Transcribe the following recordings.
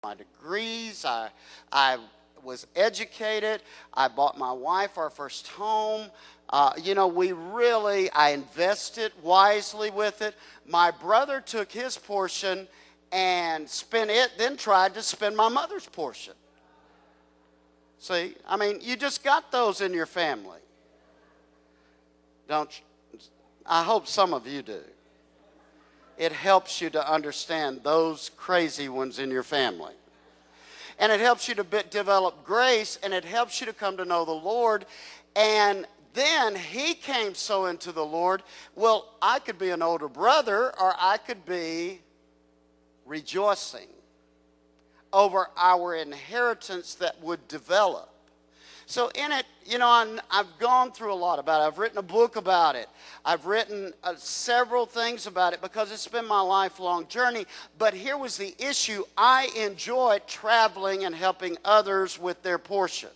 my degrees. I was educated. I bought my wife our first home. I invested wisely with it. My brother took his portion and spent it, then tried to spend my mother's portion. See, I mean, you just got those in your family. Don't you? I hope some of you do. It helps you to understand those crazy ones in your family. And it helps you to develop grace, and it helps you to come to know the Lord. And then he came so into the Lord. Well, I could be an older brother, or I could be rejoicing over our inheritance that would develop. So in it, I've gone through a lot about it. I've written a book about it. I've written several things about it because it's been my lifelong journey. But here was the issue. I enjoyed traveling and helping others with their portion.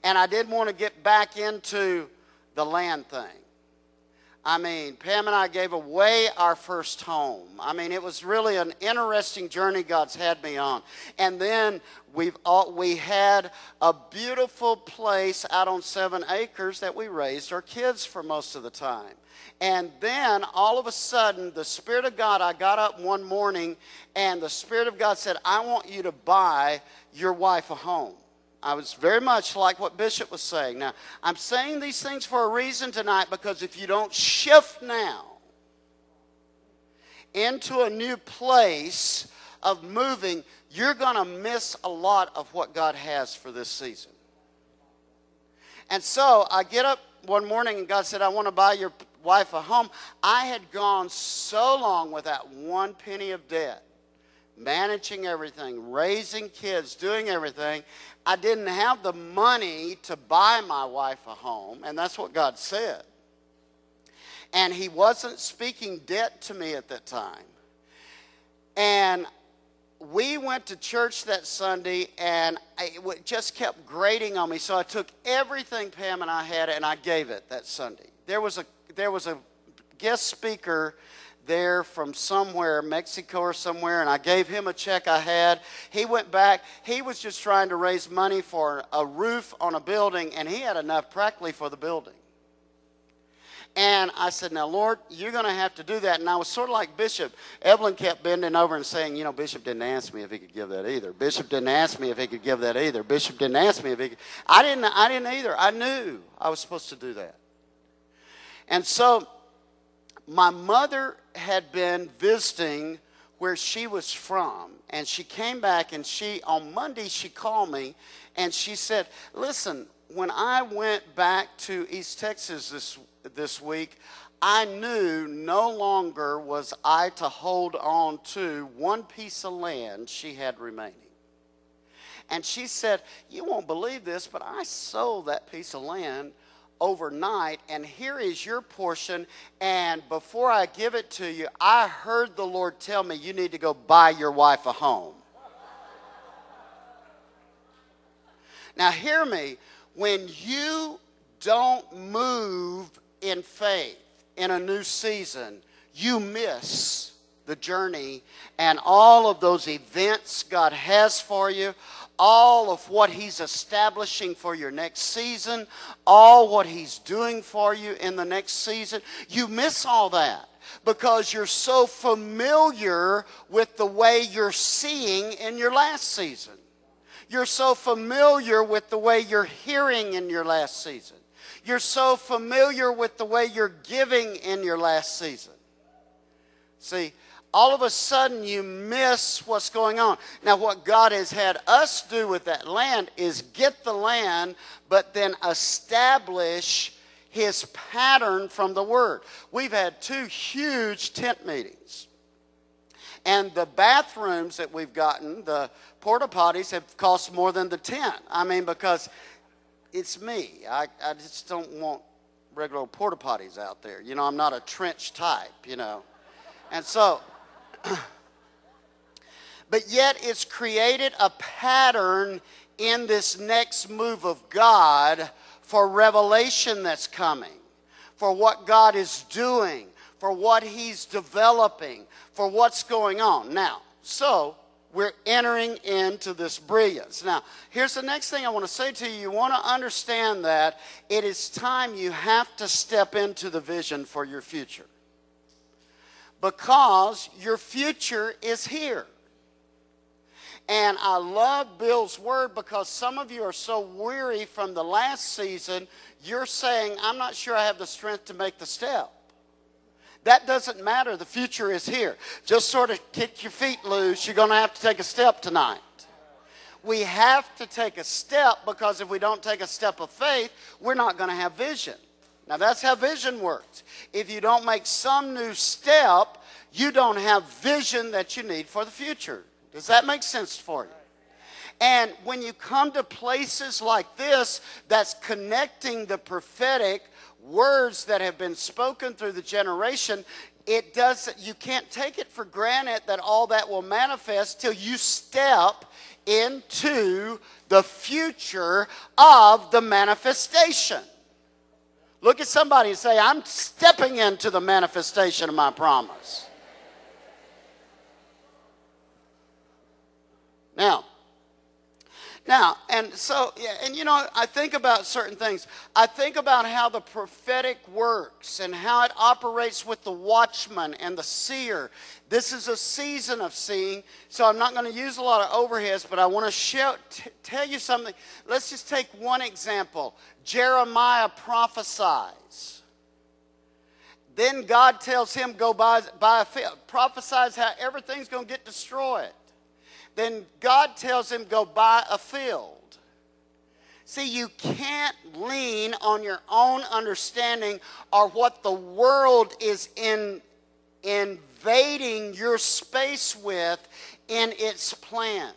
And I didn't want to get back into the land thing. I mean, Pam and I gave away our first home. I mean, it was really an interesting journey God's had me on. And then we had a beautiful place out on 7 acres that we raised our kids for most of the time. And then all of a sudden, the Spirit of God, I got up one morning and the Spirit of God said, I want you to buy your wife a home. I was very much like what Bishop was saying. Now, I'm saying these things for a reason tonight, because if you don't shift now into a new place of moving, you're going to miss a lot of what God has for this season. And so I get up one morning and God said, I want to buy your wife a home. I had gone so long without one penny of debt, managing everything, raising kids, doing everything. I didn't have the money to buy my wife a home, and that's what God said. And he wasn't speaking debt to me at that time. And we went to church that Sunday, and it just kept grating on me. So I took everything Pam and I had, and I gave it that Sunday. There was a guest speaker there from somewhere, Mexico or somewhere, and I gave him a check I had. He went back. He was just trying to raise money for a roof on a building, and he had enough practically for the building. And I said, now, Lord, you're going to have to do that. And I was sort of like Bishop. Evelyn kept bending over and saying, Bishop didn't ask me if he could give that either. Bishop didn't ask me if he could give that either. Bishop didn't ask me if he could. I didn't either. I knew I was supposed to do that. And so my mother had been visiting where she was from, and she came back, and on Monday she called me, and she said, listen, when I went back to East Texas this week, I knew no longer was I to hold on to one piece of land she had remaining. And she said, you won't believe this, but I sold that piece of land overnight, and here is your portion, and before I give it to you, I heard the Lord tell me you need to go buy your wife a home. Now hear me, when you don't move in faith in a new season, you miss the journey and all of those events God has for you, all of what he's establishing for your next season, all what he's doing for you in the next season. You miss all that because you're so familiar with the way you're seeing in your last season. You're so familiar with the way you're hearing in your last season. You're so familiar with the way you're giving in your last season. See, all of a sudden you miss what's going on. Now what God has had us do with that land is get the land, but then establish his pattern from the Word. We've had 2 huge tent meetings. And the bathrooms that we've gotten, the porta potties, have cost more than the tent. I mean, because it's me. I just don't want regular porta potties out there. I'm not a trench type, And so, but yet it's created a pattern in this next move of God for revelation that's coming, for what God is doing, for what he's developing, for what's going on. Now, so we're entering into this brilliance. Now, here's the next thing I want to say to you. You want to understand that it is time you have to step into the vision for your future. Because your future is here. And I love Bill's word because some of you are so weary from the last season, you're saying, I'm not sure I have the strength to make the step. That doesn't matter. The future is here. Just sort of kick your feet loose. You're going to have to take a step tonight. We have to take a step because if we don't take a step of faith, we're not going to have vision. Now, that's how vision works. If you don't make some new step, you don't have vision that you need for the future. Does that make sense for you? And when you come to places like this that's connecting the prophetic words that have been spoken through the generation, you can't take it for granted that all that will manifest till you step into the future of the manifestation. Look at somebody and say, I'm stepping into the manifestation of my promise. Now, and so, and you know, I think about certain things. I think about how the prophetic works and how it operates with the watchman and the seer. This is a season of seeing, so I'm not going to use a lot of overheads, but I want to tell you something. Let's just take one example. Jeremiah prophesies. Then God tells him, go buy a field. Prophesies how everything's going to get destroyed. Then God tells him, go buy a field. See, you can't lean on your own understanding or what the world is invading your space with in its plan.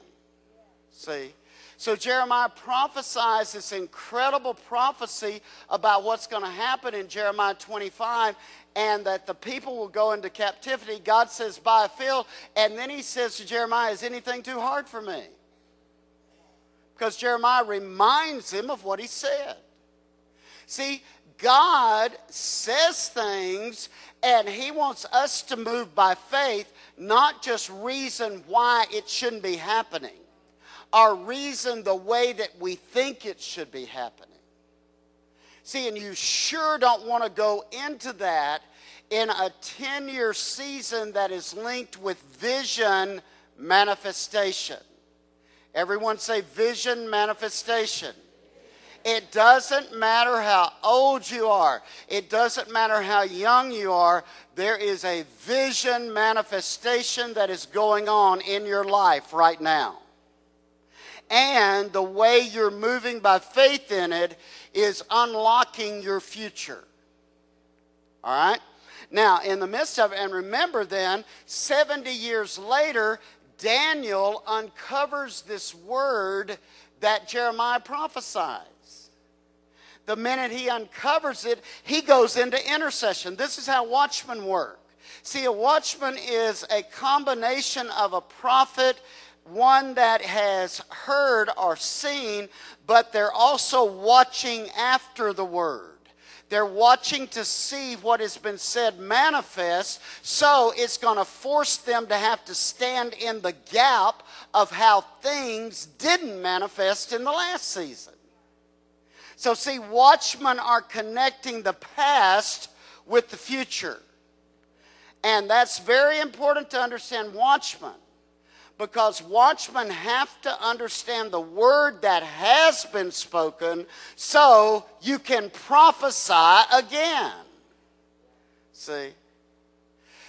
See? So Jeremiah prophesies this incredible prophecy about what's going to happen in Jeremiah 25, and that the people will go into captivity. God says, buy a field. And then he says to Jeremiah, is anything too hard for me? Because Jeremiah reminds him of what he said. See, God says things, and he wants us to move by faith, not just reason why it shouldn't be happening, or reason the way that we think it should be happening. See, and you sure don't want to go into that in a 10-year season that is linked with vision manifestation. Everyone say vision manifestation. It doesn't matter how old you are. It doesn't matter how young you are. There is a vision manifestation that is going on in your life right now. And the way you're moving by faith in it is unlocking your future. All right? Now, in the midst of it, and remember then, 70 years later, Daniel uncovers this word that Jeremiah prophesies. The minute he uncovers it, he goes into intercession. This is how watchmen work. See, a watchman is a combination of a prophet, one that has heard or seen, but they're also watching after the word. They're watching to see what has been said manifest, so it's going to force them to have to stand in the gap of how things didn't manifest in the last season. So see, watchmen are connecting the past with the future. And that's very important to understand watchmen. Because watchmen have to understand the word that has been spoken so you can prophesy again. See?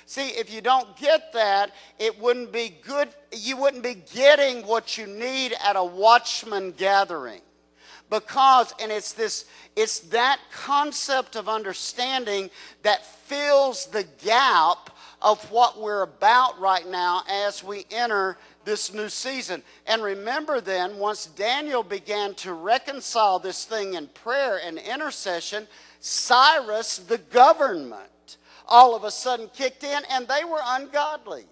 See, if you don't get that, it wouldn't be good. You wouldn't be getting what you need at a watchman gathering. Because, and it's that concept of understanding that fills the gap of what we're about right now as we enter this new season. And remember then, once Daniel began to reconcile this thing in prayer and intercession, Cyrus, the government, all of a sudden kicked in, and they were ungodly.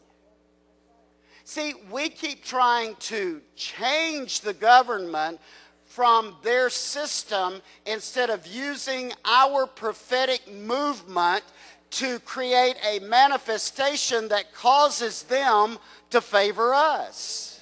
See, we keep trying to change the government from their system instead of using our prophetic movement to create a manifestation that causes them to favor us.